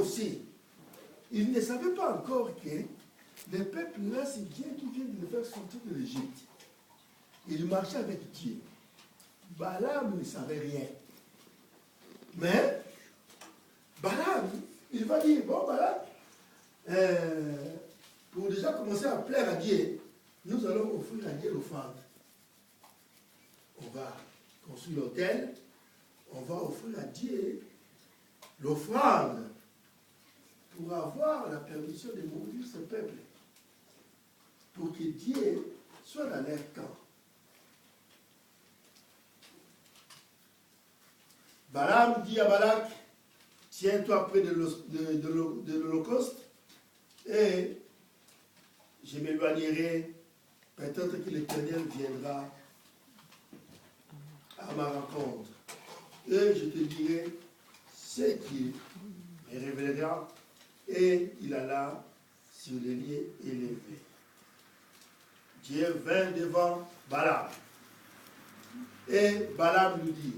aussi, il ne savait pas encore que le peuple là, c'est Dieu qui vient de le faire sortir de l'Égypte. Il marchait avec Dieu. Balaam ne savait rien. Mais Balaam, il va dire, bon Balaam, pour déjà commencer à plaire à Dieu, nous allons offrir à Dieu l'offrande. On va construire l'autel, on va offrir à Dieu l'offrande pour avoir la permission de mourir ce peuple. Pour que Dieu soit dans leur camp. Balaam dit à Balak, tiens-toi près de l'holocauste et je m'éloignerai. Peut-être que l'Éternel viendra à ma rencontre. Et je te dirai ce qui me révélera. Et il alla sur les lieux élevés. Dieu vint devant Balaam. Et Balaam lui dit,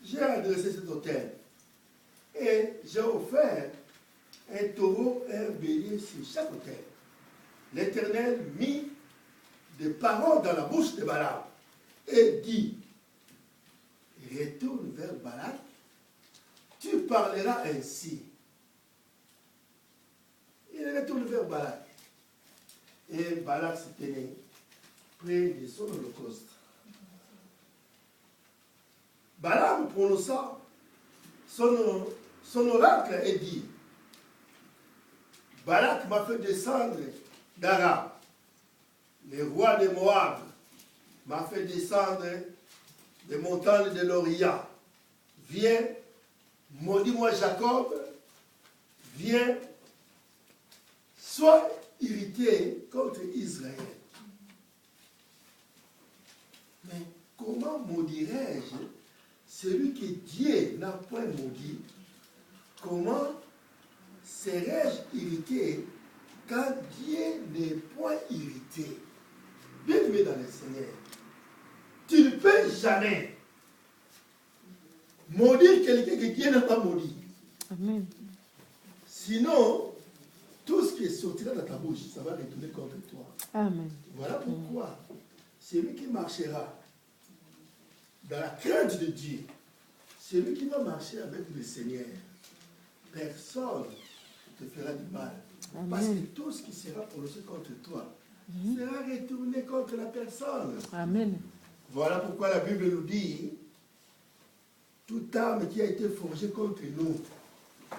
j'ai adressé cet autel et j'ai offert un taureau et un bélier sur chaque autel. L'Éternel mit des paroles dans la bouche de Balaam et dit, retourne vers Balak, tu parleras ainsi. Il retourne vers Balak. Et Balak se tenait près de son holocauste. Balaam prononça son oracle et dit, Balak m'a fait descendre d'Aram. Le roi de Moab m'a fait descendre des montagnes de l'Orient. Viens, maudis-moi Jacob, viens, sois irrité contre Israël. Mais comment maudirais-je celui que Dieu n'a point maudit? Comment serais-je irrité quand Dieu n'est point irrité? Bien-aimé dans le Seigneur, tu ne peux jamais maudire quelqu'un que Dieu n'a pas maudit. Amen. Sinon, tout ce qui sortira de ta bouche, ça va retourner contre toi. Amen. Voilà pourquoi celui qui marchera dans la crainte de Dieu, celui qui va marcher avec le Seigneur, personne ne te fera du mal. Amen. Parce que tout ce qui sera prononcé contre toi sera retourné contre la personne. Amen. Voilà pourquoi la Bible nous dit, toute arme qui a été forgée contre nous,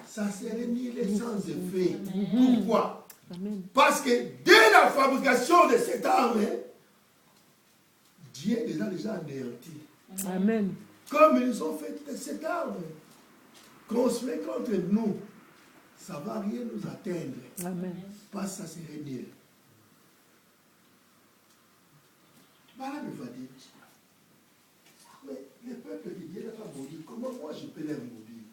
ça serait mis sans effet. Pourquoi? Amen. Parce que dès la fabrication de cette arme, Dieu les a déjà anéantis. Amen. Comme ils ont fait cette arme, construite contre nous, ça ne va rien nous atteindre. Amen. Parce que ça serait nul. Balaam va dire, mais le peuple de Dieu n'a pas maudit, comment moi je peux les maudire?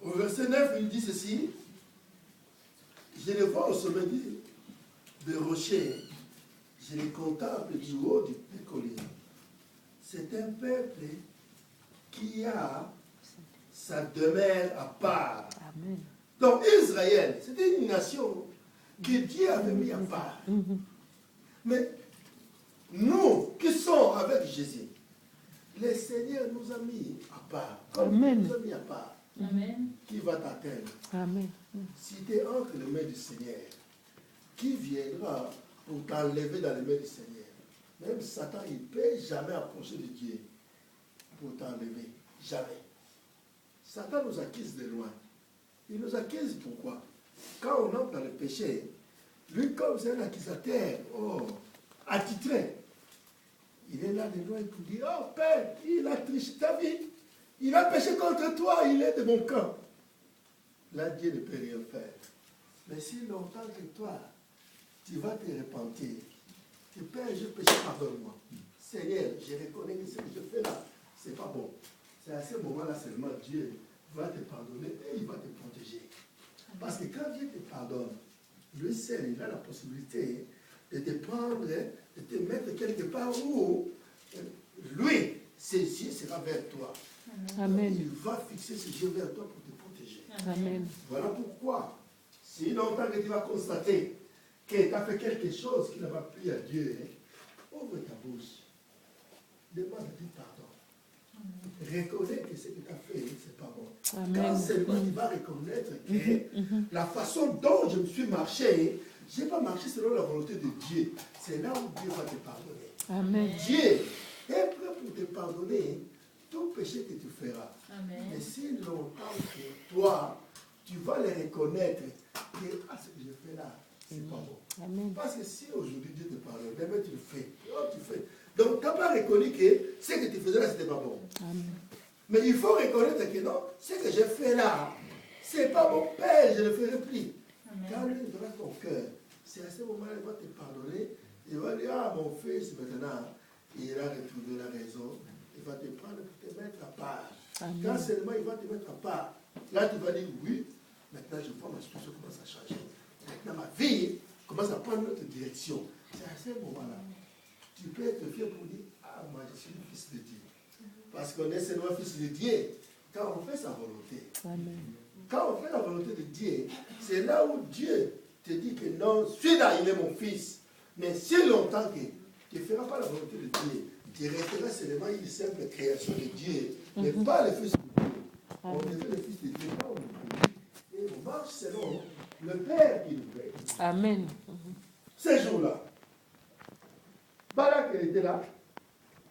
Au verset 9, il dit ceci, je les vois au sommet de rocher, je les contemple du haut des collines. C'est un peuple qui a sa demeure à part. Amen. Donc Israël, c'était une nation que Dieu avait mis à part. Mais nous qui sommes avec Jésus, le Seigneur nous a mis à part. Comme Amen. Il nous a mis à part. Amen. Qui va t'atteindre? Amen. Si tu es entre les mains du Seigneur, qui viendra pour t'enlever dans les mains du Seigneur? Même Satan, il ne peut jamais approcher de Dieu pour t'enlever. Jamais. Satan nous accuse de loin. Il nous accuse pourquoi? Quand on entre dans le péché, lui, comme c'est un accusateur, attitré, il est là de loin pour dire, oh Père, il a triché ta vie. Il a péché contre toi, il est de mon camp. Là, Dieu ne peut rien faire. Mais si longtemps que toi, tu vas te repentir, tu Père, je péché, pardonne-moi. Seigneur, je reconnais que ce que je fais là, c'est pas bon. C'est à ce moment-là seulement Dieu va te pardonner et il va te protéger. Parce que quand Dieu te pardonne, lui seul, il a la possibilité de te prendre, de te mettre quelque part où lui, ses yeux seront vers toi. Amen. Il va fixer ses yeux vers toi pour te protéger. Amen. Voilà pourquoi, si longtemps que tu vas constater que tu as fait quelque chose qui n'a pas plu à Dieu, ouvre ta bouche. Demande à Dieu pardon. Reconnais que ce que tu as fait, c'est pas bon. Amen. Quand seulement tu vas reconnaître que la façon dont je me suis marché, je n'ai pas marché selon la volonté de Dieu. C'est là où Dieu va te pardonner. Amen. Dieu est prêt pour te pardonner tout péché que tu feras. Amen. Mais si longtemps que toi, tu vas le reconnaître, que ce que je fais là, c'est pas bon. Amen. Parce que si aujourd'hui Dieu te pardonne, demain tu le fais. Oh, tu fais. Donc tu n'as pas reconnu que ce que tu faisais là, ce n'était pas bon. Amen. Mais il faut reconnaître que non, ce que j'ai fait là, ce n'est pas mon Père, je ne le ferai plus. Quand il verra ton cœur, c'est à ce moment-là qu'il va te pardonner. Il va dire, ah mon fils, maintenant, il a retrouvé la raison. Il va te prendre pour te mettre à part. Amen. Quand seulement il va te mettre à part, là tu vas dire, oui, maintenant je vois ma situation commence à changer. Maintenant ma vie commence à prendre une autre direction. C'est à ce moment-là. Tu peux être fier pour dire, ah moi je suis le fils de Dieu. Parce qu'on est seulement fils de Dieu quand on fait sa volonté. Amen. Quand on fait la volonté de Dieu, c'est là où Dieu te dit que non, celui-là, il est mon fils. Mais si longtemps que tu ne feras pas la volonté de Dieu, tu resteras seulement une simple création de Dieu, mais pas le fils de Dieu. On devient le fils de Dieu, pas on le et on marche selon le Père qui nous fait. Amen. Ces jours-là, Balak était là.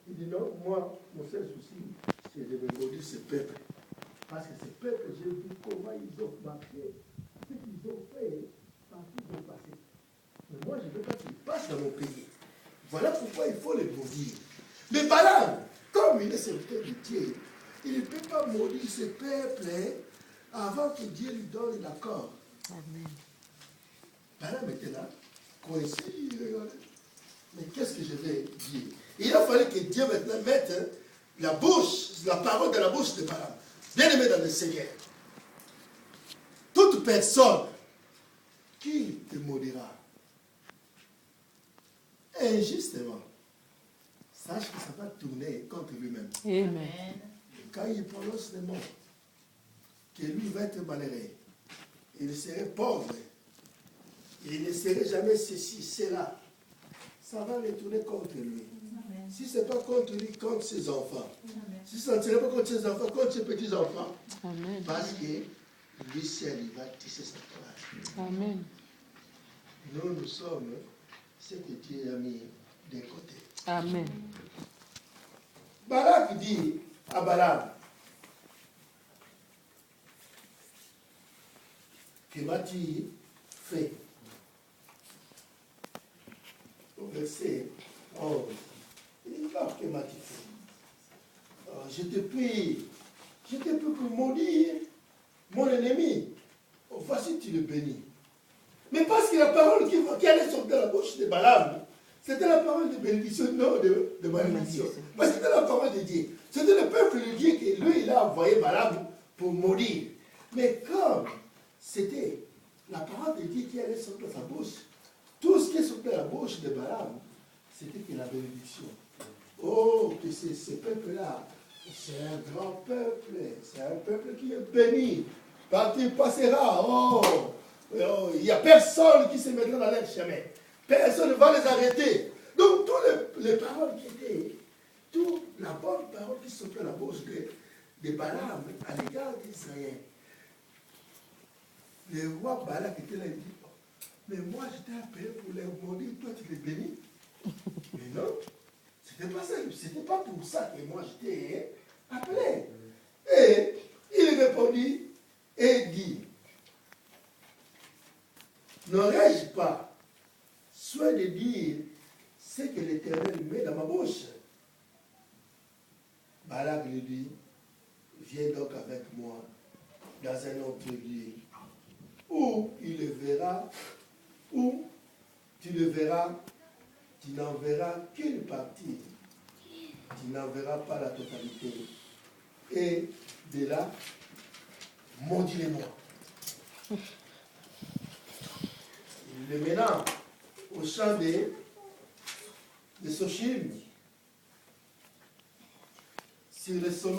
Il dit non, moi, mon seul souci, c'est de me maudire ce peuple. Parce que ce peuple, j'ai vu comment ils ont marché, ce qu'ils ont fait, partout ils ont passé. Mais moi, je ne veux pas qu'ils passent dans mon pays. Voilà pourquoi il faut les maudire. Mais Balaam, comme il est serviteur de Dieu, il ne peut pas maudire ce peuple avant que Dieu lui donne l'accord. Amen. Balaam était là, coincé, il regardait. Mais qu'est-ce que je vais dire? Il a fallu que Dieu maintenant mette la parole dans la bouche de Balaam. Bien-aimé dans le Seigneur, toute personne qui te maudira injustement, sache que ça va tourner contre lui-même. Amen. Et quand il prononce le mot, que lui va être malheureux, il serait pauvre, il ne serait jamais ceci, cela, ça va retourner contre lui. Amen. Si ce n'est pas contre lui, contre ses enfants. Amen. Si ça ne serait pas contre ses enfants, contre ses petits-enfants. Amen. Parce que lui seul, il va tisser sa toile. Amen. Nous sommes ce que Dieu a mis d'un côté. Amen. Balak dit à Balaam, que m'as-tu fait? Au verset 11, il dit, que m'as-tu fait? Je te prie pour maudire mon ennemi. Oh, voici, tu le bénis. Mais parce que la parole qui allait sortir de la bouche de Balaam, c'était la parole de bénédiction, non de malédiction. Parce que c'était la parole de Dieu. C'était le peuple de Dieu que lui, il a envoyé Balaam pour maudire. Mais comme c'était la parole de Dieu qui allait sortir de sa bouche, tout ce qui est sorti de la bouche de Balaam, c'était que la bénédiction. Oh, que ce peuple-là, c'est un grand peuple, c'est un peuple qui est béni. Quand il passera, il n'y a personne qui se mettra dans leur chemin. Personne ne va les arrêter. Donc, toutes les paroles qui étaient, toute la bonne parole qui sortait de la bouche de Balaam à l'égard d'Israël. Le roi Balak était là, il dit, mais moi j'étais appelé pour les maudire, toi tu les bénis. Mais non, c'était pas ça, c'était pas pour ça que moi j'étais appelé. Et il répondit et dit, n'aurais-je pas soin de dire ce que l'Éternel met dans ma bouche? Balak lui dit, viens donc avec moi dans un autre lieu, où il le verra, où tu le verras, tu n'en verras qu'une partie, tu n'en verras pas la totalité. Et de là, maudis-les-moi. Il le mena au champ de Sochim. sur le sommet